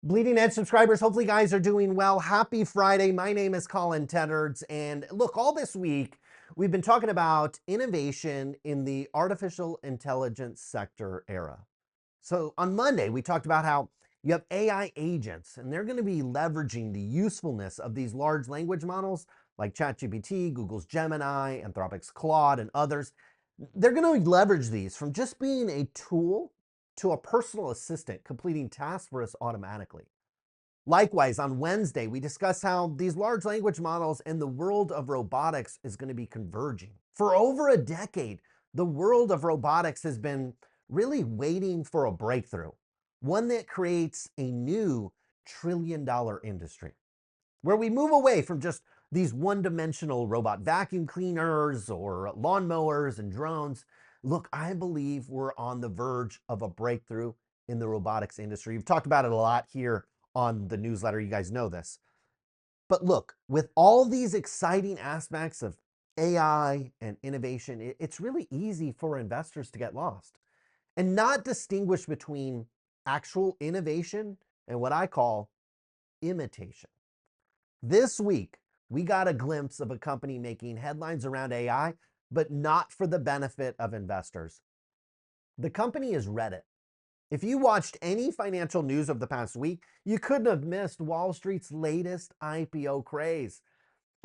Bleeding Edge subscribers, hopefully you guys are doing well. Happy Friday. My name is Colin Tedards. And look, all this week, we've been talking about innovation in the artificial intelligence sector era. So on Monday, we talked about how you have AI agents, and they're going to be leveraging the usefulness of these large language models like ChatGPT, Google's Gemini, Anthropic's Claude, and others. They're going to leverage these from just being a tool to a personal assistant completing tasks for us automatically. Likewise, on Wednesday, we discussed how these large language models and the world of robotics is going to be converging. For over a decade, the world of robotics has been really waiting for a breakthrough, one that creates a new trillion-dollar industry, where we move away from just these one-dimensional robot vacuum cleaners or lawnmowers and drones. Look, I believe we're on the verge of a breakthrough in the robotics industry. We've talked about it a lot here on the newsletter. You guys know this. But look, with all these exciting aspects of AI and innovation, it's really easy for investors to get lost and not distinguish between actual innovation and what I call imitation. This week, we got a glimpse of a company making headlines around AI, but not for the benefit of investors. The company is Reddit. If you watched any financial news of the past week, you couldn't have missed Wall Street's latest IPO craze.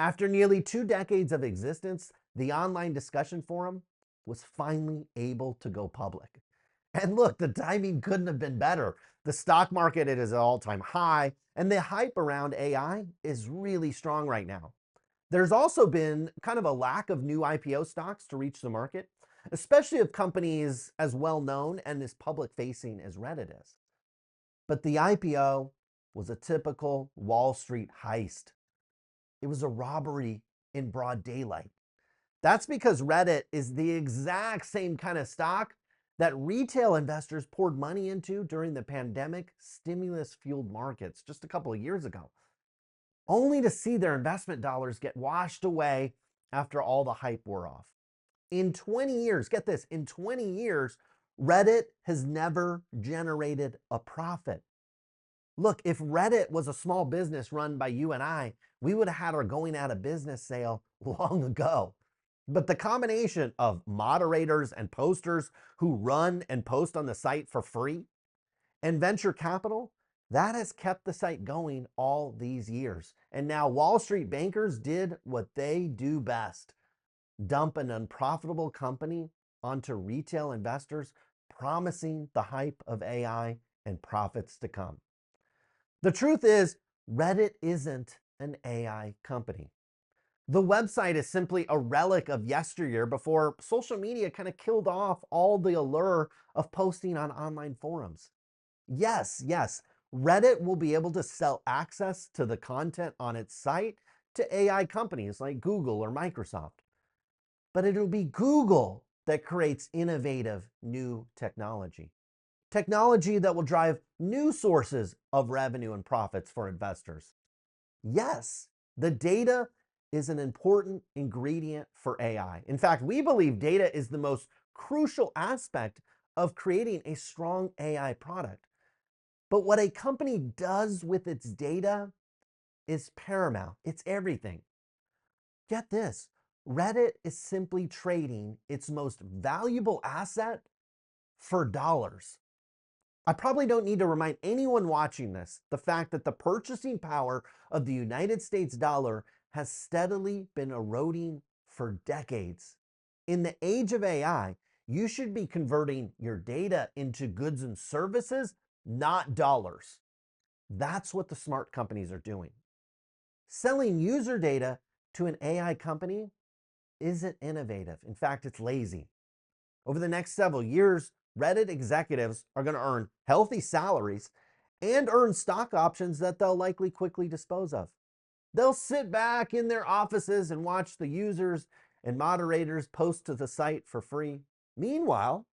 After nearly 2 decades of existence, the online discussion forum was finally able to go public. And look, the timing couldn't have been better. The stock market is at an all-time high, and the hype around AI is really strong right now. There's also been kind of a lack of new IPO stocks to reach the market, especially of companies as well known and as public facing as Reddit is. But the IPO was a typical Wall Street heist. It was a robbery in broad daylight. That's because Reddit is the exact same kind of stock that retail investors poured money into during the pandemic stimulus fueled markets just a couple of years ago, only to see their investment dollars get washed away after all the hype wore off. In 20 years, get this, in 20 years, Reddit has never generated a profit. Look, if Reddit was a small business run by you and I, we would have had our going out of business sale long ago. But the combination of moderators and posters who run and post on the site for free and venture capital, that has kept the site going all these years. And now Wall Street bankers did what they do best: dump an unprofitable company onto retail investors, promising the hype of AI and profits to come. The truth is, Reddit isn't an AI company. The website is simply a relic of yesteryear before social media kind of killed off all the allure of posting on online forums. Yes, Reddit will be able to sell access to the content on its site to AI companies like Google or Microsoft. But it'll be Google that creates innovative new technology. Technology that will drive new sources of revenue and profits for investors. Yes, the data is an important ingredient for AI. In fact, we believe data is the most crucial aspect of creating a strong AI product. But what a company does with its data is paramount. It's everything. Get this, Reddit is simply trading its most valuable asset for dollars. I probably don't need to remind anyone watching this the fact that the purchasing power of the United States dollar has steadily been eroding for decades. In the age of AI, you should be converting your data into goods and services, not dollars. That's what the smart companies are doing. Selling user data to an AI company isn't innovative. In fact, it's lazy. Over the next several years, Reddit executives are going to earn healthy salaries and earn stock options that they'll likely quickly dispose of. They'll sit back in their offices and watch the users and moderators post to the site for free. Meanwhile,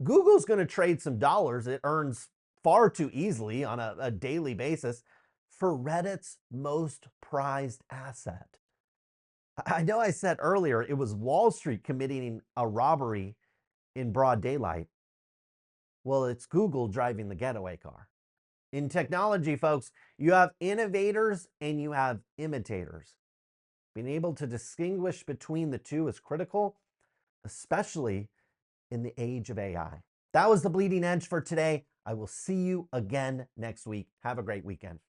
Google's going to trade some dollars it earns far too easily on a daily basis for Reddit's most prized asset. I know I said earlier it was Wall Street committing a robbery in broad daylight. Well, it's Google driving the getaway car. In technology, folks, you have innovators and you have imitators. Being able to distinguish between the two is critical, especially in the age of AI. That was the Bleeding Edge for today. I will see you again next week. Have a great weekend.